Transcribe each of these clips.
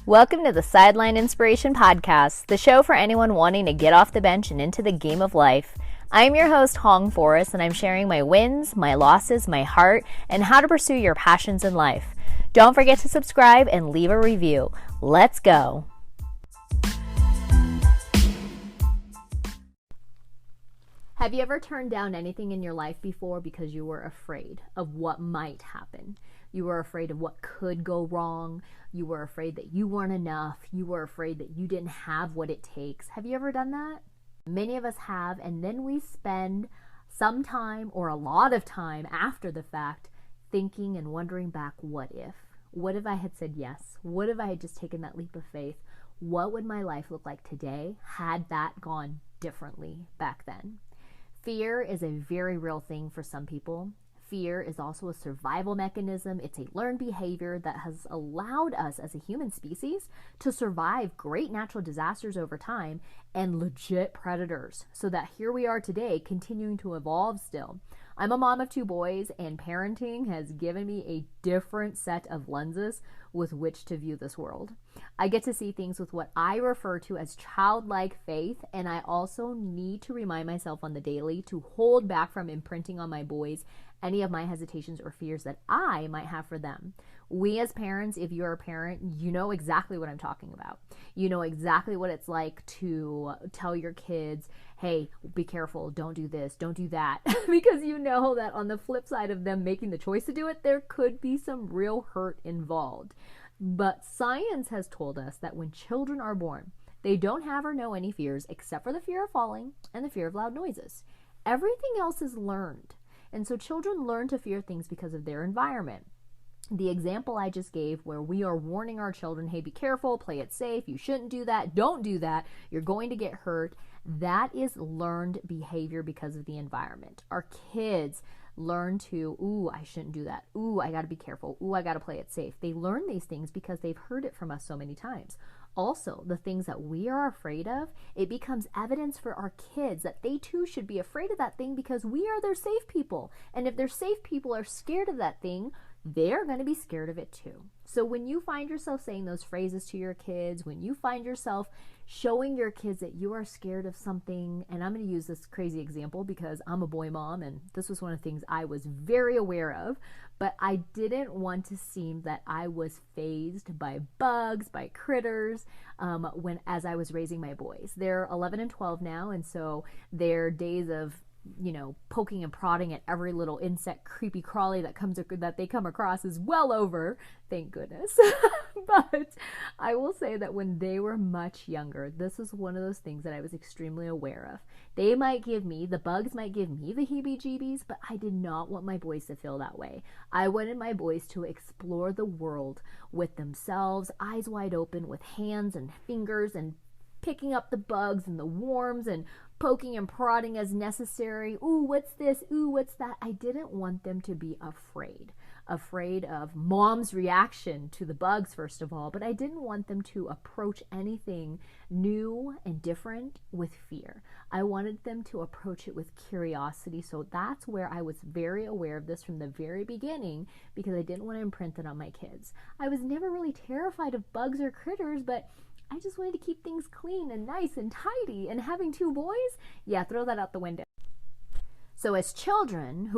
Welcome to the Sideline Inspiration Podcast, the show for anyone wanting to get off the bench and into the game of life. I'm your host, Hong Forrest, and I'm sharing my wins, my losses, my heart, and how to pursue your passions in life. Don't forget to subscribe and leave a review. Let's go. Have you ever turned down anything in your life before because you were afraid of what might happen? You were afraid of what could go wrong. You were afraid that you weren't enough. You were afraid that you didn't have what it takes. Have you ever done that? Many of us have, and then we spend some time or a lot of time after the fact thinking and wondering back, what if? What if I had said yes? What if I had just taken that leap of faith? What would my life look like today had that gone differently back then? Fear is a very real thing for some people. Fear is also a survival mechanism. It's a learned behavior that has allowed us as a human species to survive great natural disasters over time and legit predators, so that here we are today continuing to evolve still. I'm a mom of two boys, and parenting has given me a different set of lenses with which to view this world. I get to see things with what I refer to as childlike faith, and I also need to remind myself on the daily to hold back from imprinting on my boys any of my hesitations or fears that I might have for them. We as parents, if you're a parent, you know exactly what I'm talking about. You know exactly what it's like to tell your kids, hey, be careful, don't do this, don't do that, because you know that on the flip side of them making the choice to do it, there could be some real hurt involved. But science has told us that when children are born, they don't have or know any fears except for the fear of falling and the fear of loud noises. Everything else is learned. And so children learn to fear things because of their environment. The example I just gave, where we are warning our children, hey, be careful, play it safe, you shouldn't do that, don't do that, you're going to get hurt, that is learned behavior because of the environment. Our kids learn to, ooh, I shouldn't do that, ooh, I got to be careful, ooh, I got to play it safe. They learn these things because they've heard it from us so many times. Also, the things that we are afraid of, it becomes evidence for our kids that they too should be afraid of that thing because we are their safe people. And if their safe people are scared of that thing, they're going to be scared of it too. So when you find yourself saying those phrases to your kids, when you find yourself showing your kids that you are scared of something, and I'm going to use this crazy example because I'm a boy mom and this was one of the things I was very aware of, but I didn't want to seem that I was fazed by bugs, by critters, as I was raising my boys. They're 11 and 12 now, and so their days of poking and prodding at every little insect, creepy crawly that they come across is well over, thank goodness. But I will say that when they were much younger, this was one of those things that I was extremely aware of. The bugs might give me the heebie-jeebies, but I did not want my boys to feel that way. I wanted my boys to explore the world with themselves, eyes wide open, with hands and fingers, and picking up the bugs and the worms and poking and prodding as necessary. Ooh, what's this? Ooh, what's that? I didn't want them to be afraid of mom's reaction to the bugs, first of all, but I didn't want them to approach anything new and different with fear. I wanted them to approach it with curiosity. So that's where I was very aware of this from the very beginning, because I didn't want to imprint it on my kids. I was never really terrified of bugs or critters, but I just wanted to keep things clean and nice and tidy, and having two boys, yeah, throw that out the window. So as children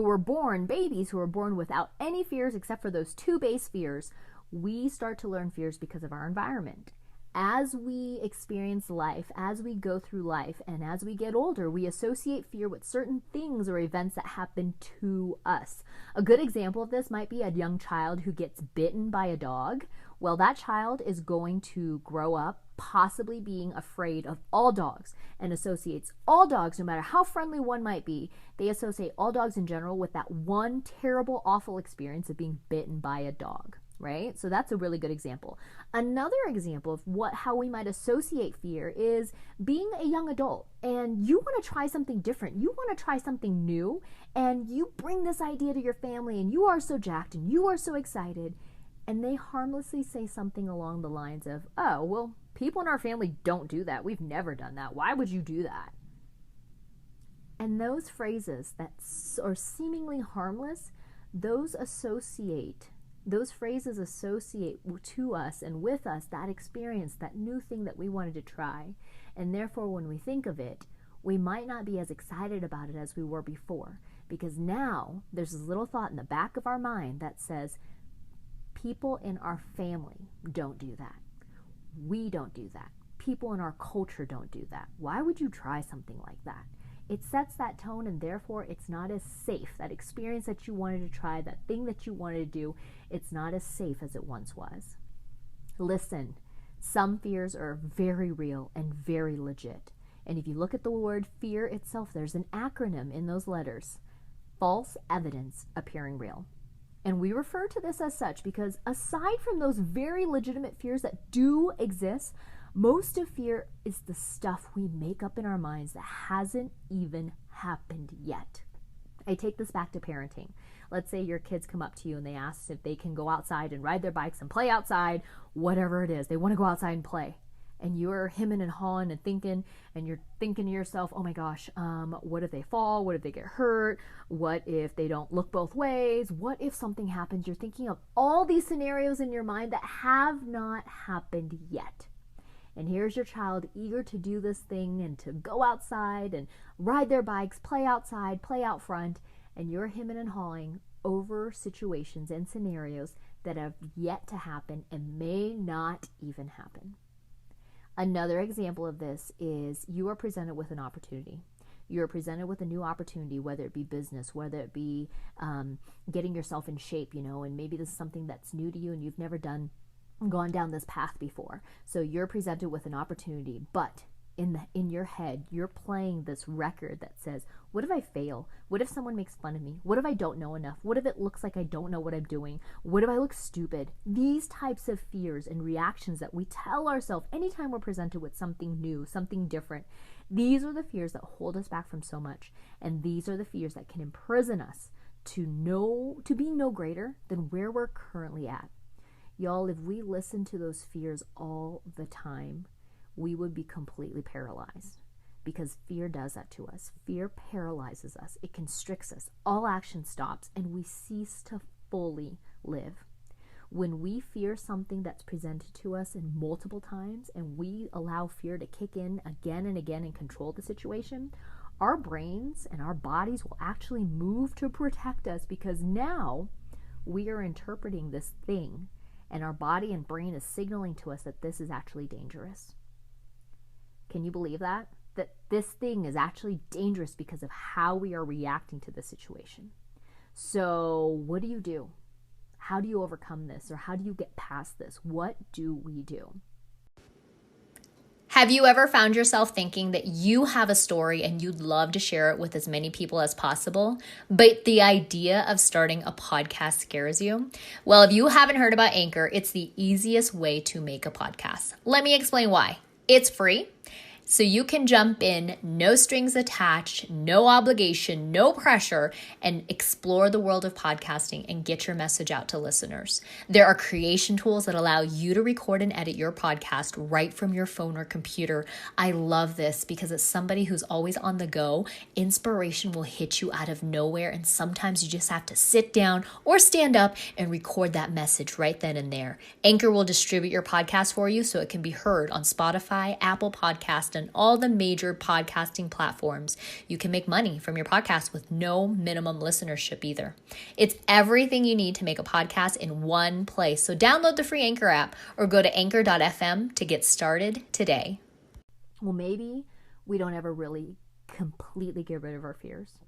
babies who were born without any fears except for those two base fears, we start to learn fears because of our environment. As we experience life, as we go through life, and as we get older, we associate fear with certain things or events that happen to us. A good example of this might be a young child who gets bitten by a dog. Well, that child is going to grow up possibly being afraid of all dogs and associates all dogs, no matter how friendly one might be, they associate all dogs in general with that one terrible, awful experience of being bitten by a dog. Right? So that's a really good example. Another example of how we might associate fear is being a young adult and you want to try something different. You want to try something new, and you bring this idea to your family and you are so jacked and you are so excited, and they harmlessly say something along the lines of, oh, well, people in our family don't do that. We've never done that. Why would you do that? And those phrases that are seemingly harmless, those associate Those phrases associate to us and with us that experience, that new thing that we wanted to try. And therefore, when we think of it, we might not be as excited about it as we were before, because now there's this little thought in the back of our mind that says, people in our family don't do that. We don't do that. People in our culture don't do that. Why would you try something like that? It sets that tone, and therefore it's not as safe. That experience that you wanted to try, that thing that you wanted to do, it's not as safe as it once was. Listen, some fears are very real and very legit. And if you look at the word fear itself, there's an acronym in those letters: false evidence appearing real. And we refer to this as such because aside from those very legitimate fears that do exist, most of fear is the stuff we make up in our minds that hasn't even happened yet. I take this back to parenting. Let's say your kids come up to you and they ask if they can go outside and ride their bikes and play outside, whatever it is. They want to go outside and play. And you're hemming and hawing and thinking, and you're thinking to yourself, oh my gosh, what if they fall? What if they get hurt? What if they don't look both ways? What if something happens? You're thinking of all these scenarios in your mind that have not happened yet. And here's your child eager to do this thing and to go outside and ride their bikes, play outside, play out front, and you're hemming and hawing over situations and scenarios that have yet to happen and may not even happen. Another example of this is you are presented with an opportunity. You're presented with a new opportunity, whether it be business, whether it be getting yourself in shape, and maybe this is something that's new to you and you've never gone down this path before. So you're presented with an opportunity, but in your head, you're playing this record that says, what if I fail? What if someone makes fun of me? What if I don't know enough? What if it looks like I don't know what I'm doing? What if I look stupid? These types of fears and reactions that we tell ourselves anytime we're presented with something new, something different, these are the fears that hold us back from so much. And these are the fears that can imprison us to be no greater than where we're currently at. Y'all, if we listen to those fears all the time, we would be completely paralyzed, because fear does that to us. Fear paralyzes us. It constricts us. All action stops, and we cease to fully live. When we fear something that's presented to us in multiple times, and we allow fear to kick in again and again and control the situation, our brains and our bodies will actually move to protect us, because now we are interpreting this thing, and our body and brain is signaling to us that this is actually dangerous. Can you believe that? That this thing is actually dangerous because of how we are reacting to the situation. So what do? How do you overcome this? Or how do you get past this? What do we do? Have you ever found yourself thinking that you have a story and you'd love to share it with as many people as possible, but the idea of starting a podcast scares you? Well, if you haven't heard about Anchor, it's the easiest way to make a podcast. Let me explain why. It's free. So you can jump in, no strings attached, no obligation, no pressure, and explore the world of podcasting and get your message out to listeners. There are creation tools that allow you to record and edit your podcast right from your phone or computer. I love this because as somebody who's always on the go, inspiration will hit you out of nowhere, and sometimes you just have to sit down or stand up and record that message right then and there. Anchor will distribute your podcast for you so it can be heard on Spotify, Apple Podcasts, and all the major podcasting platforms. You can make money from your podcast with no minimum listenership either. It's everything you need to make a podcast in one place. So download the free Anchor app or go to anchor.fm to get started today. Well, maybe we don't ever really completely get rid of our fears.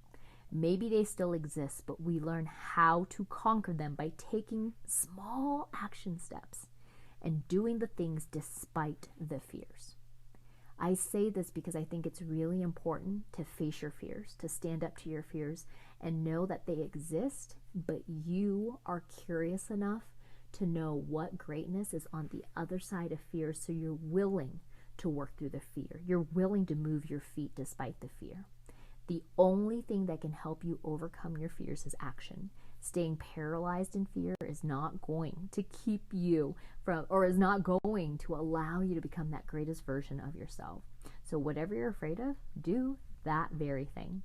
Maybe they still exist, but we learn how to conquer them by taking small action steps and doing the things despite the fears. I say this because I think it's really important to face your fears, to stand up to your fears and know that they exist, but you are curious enough to know what greatness is on the other side of fear, so you're willing to work through the fear. You're willing to move your feet despite the fear. The only thing that can help you overcome your fears is action. Staying paralyzed in fear is not going to keep you from, or is not going to allow you to become that greatest version of yourself. So whatever you're afraid of, do that very thing.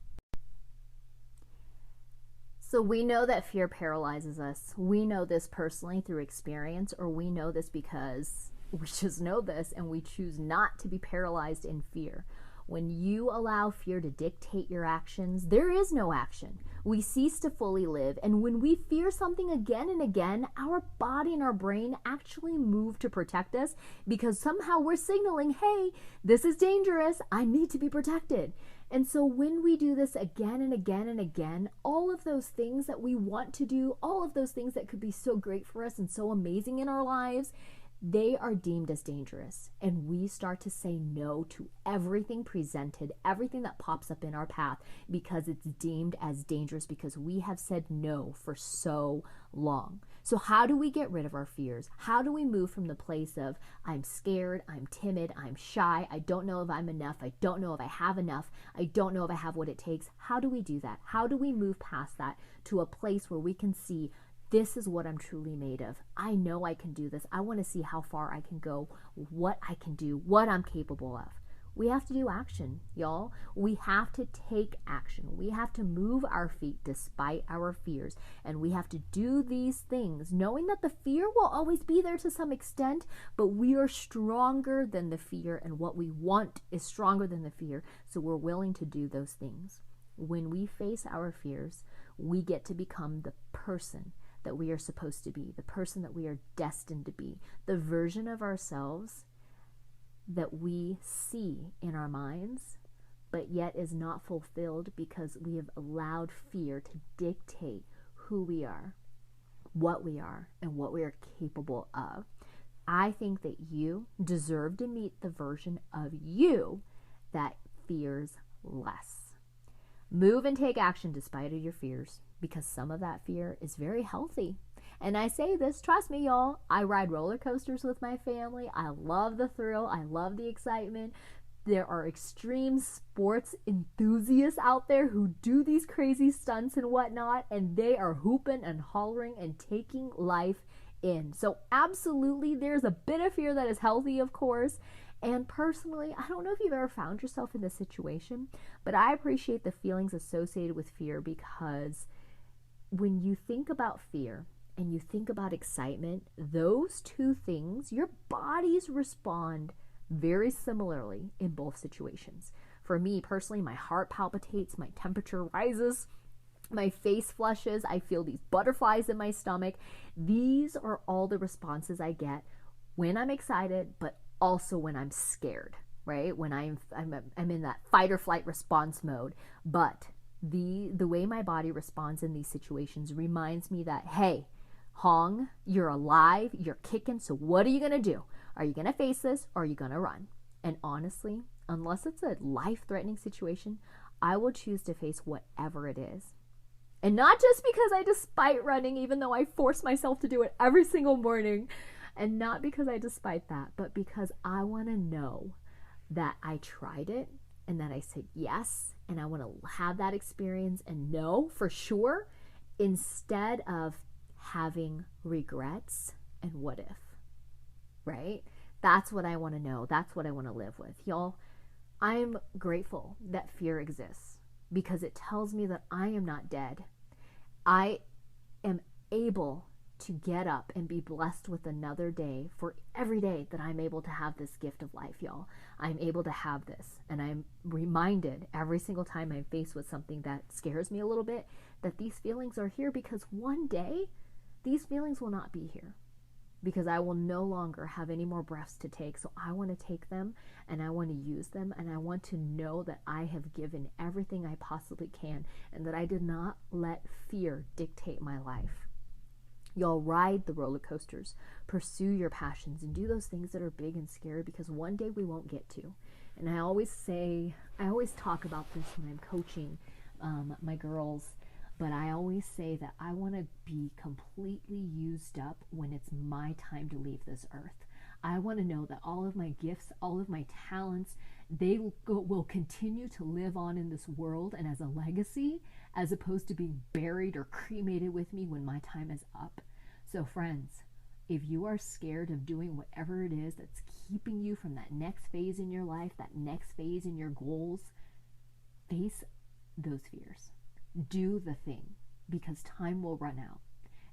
So we know that fear paralyzes us. We know this personally through experience, or we know this because we just know this and we choose not to be paralyzed in fear. When you allow fear to dictate your actions, there is no action. We cease to fully live. And when we fear something again and again, our body and our brain actually move to protect us because somehow we're signaling, hey, this is dangerous. I need to be protected. And so when we do this again and again and again, all of those things that we want to do, all of those things that could be so great for us and so amazing in our lives, they are deemed as dangerous. And we start to say no to everything presented, everything that pops up in our path, because it's deemed as dangerous because we have said no for so long. So how do we get rid of our fears? How do we move from the place of I'm scared, I'm timid, I'm shy, I don't know if I'm enough, I don't know if I have enough, I don't know if I have what it takes? How do we do that? How do we move past that to a place where we can see this is what I'm truly made of? I know I can do this. I want to see how far I can go, what I can do, what I'm capable of. We have to do action, y'all. We have to take action. We have to move our feet despite our fears. And we have to do these things knowing that the fear will always be there to some extent, but we are stronger than the fear, and what we want is stronger than the fear. So we're willing to do those things. When we face our fears, we get to become the person that we are supposed to be, the person that we are destined to be, the version of ourselves that we see in our minds, but yet is not fulfilled because we have allowed fear to dictate who we are, and what we are capable of. I think that you deserve to meet the version of you that fears less. Move and take action despite of your fears, because some of that fear is very healthy. And I say this, trust me, y'all, I ride roller coasters with my family. I love the thrill. I love the excitement. There are extreme sports enthusiasts out there who do these crazy stunts and whatnot, and they are hooping and hollering and taking life in. So absolutely, there's a bit of fear that is healthy, of course. And personally, I don't know if you've ever found yourself in this situation, but I appreciate the feelings associated with fear, because when you think about fear and you think about excitement, those two things, your bodies respond very similarly in both situations. For me personally, my heart palpitates, my temperature rises, my face flushes, I feel these butterflies in my stomach. These are all the responses I get when I'm excited, but also when I'm scared, right? When I'm in that fight or flight response mode. But the way my body responds in these situations reminds me that, hey, Hong, you're alive, you're kicking, so what are you going to do? Are you going to face this, or are you going to run? And honestly, unless it's a life-threatening situation, I will choose to face whatever it is. And not just because I despise running, even though I force myself to do it every single morning, and not because I despise that, but because I want to know that I tried it and that I said yes, and I want to have that experience and know for sure, instead of having regrets and what if, right? That's what I want to know. That's what I want to live with. Y'all, I'm grateful that fear exists, because it tells me that I am not dead. I am able to get up and be blessed with another day for every day that I'm able to have this gift of life, y'all. I'm able to have this, and I'm reminded every single time I'm faced with something that scares me a little bit that these feelings are here, because one day these feelings will not be here, because I will no longer have any more breaths to take. So I want to take them, and I want to use them, and I want to know that I have given everything I possibly can, and that I did not let fear dictate my life. Y'all, ride the roller coasters, pursue your passions, and do those things that are big and scary, because one day we won't get to. And I always talk about this when I'm coaching my girls, but I always say that I want to be completely used up when it's my time to leave this earth. I want to know that all of my gifts, all of my talents, they will continue to live on in this world and as a legacy, as opposed to being buried or cremated with me when my time is up. So friends, if you are scared of doing whatever it is that's keeping you from that next phase in your life, that next phase in your goals, face those fears. Do the thing. because time will run out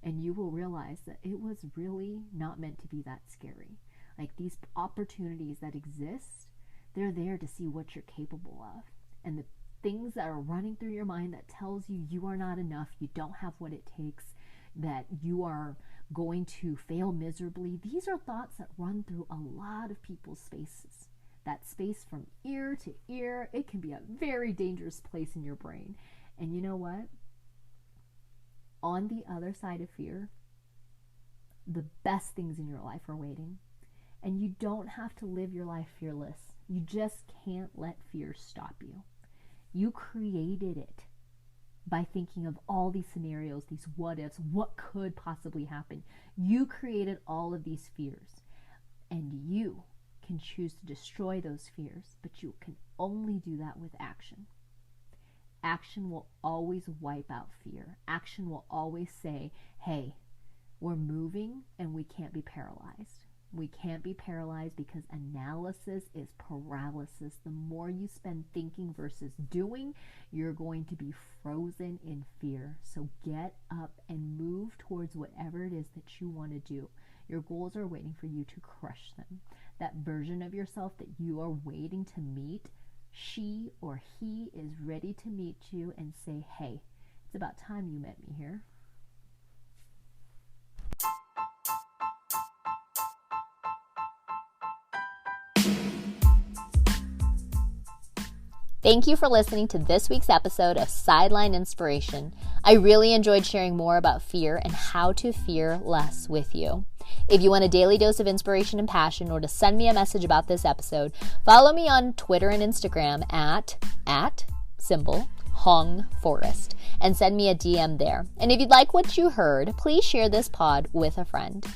and you will realize that it was really not meant to be that scary. Like, these opportunities that exist, they're there to see what you're capable of. And the things that are running through your mind that tells you you are not enough, you don't have what it takes, that you are going to fail miserably, these are thoughts that run through a lot of people's spaces. That space from ear to ear, it can be a very dangerous place in your brain. And you know what? On the other side of fear, the best things in your life are waiting. And you don't have to live your life fearless. You just can't let fear stop you. You created it by thinking of all these scenarios, these what ifs, what could possibly happen. You created all of these fears, and you can choose to destroy those fears, but you can only do that with action. Action will always wipe out fear. Action will always say, hey, we're moving and we can't be paralyzed. We can't be paralyzed because analysis is paralysis. The more you spend thinking versus doing, you're going to be frozen in fear. So get up and move towards whatever it is that you want to do. Your goals are waiting for you to crush them. That version of yourself that you are waiting to meet, she or he is ready to meet you and say, hey, it's about time you met me here. Thank you for listening to this week's episode of Sideline Inspiration. I really enjoyed sharing more about fear and how to fear less with you. If you want a daily dose of inspiration and passion, or to send me a message about this episode, follow me on Twitter and Instagram at Hong Forest, and send me a DM there. And if you'd like what you heard, please share this pod with a friend.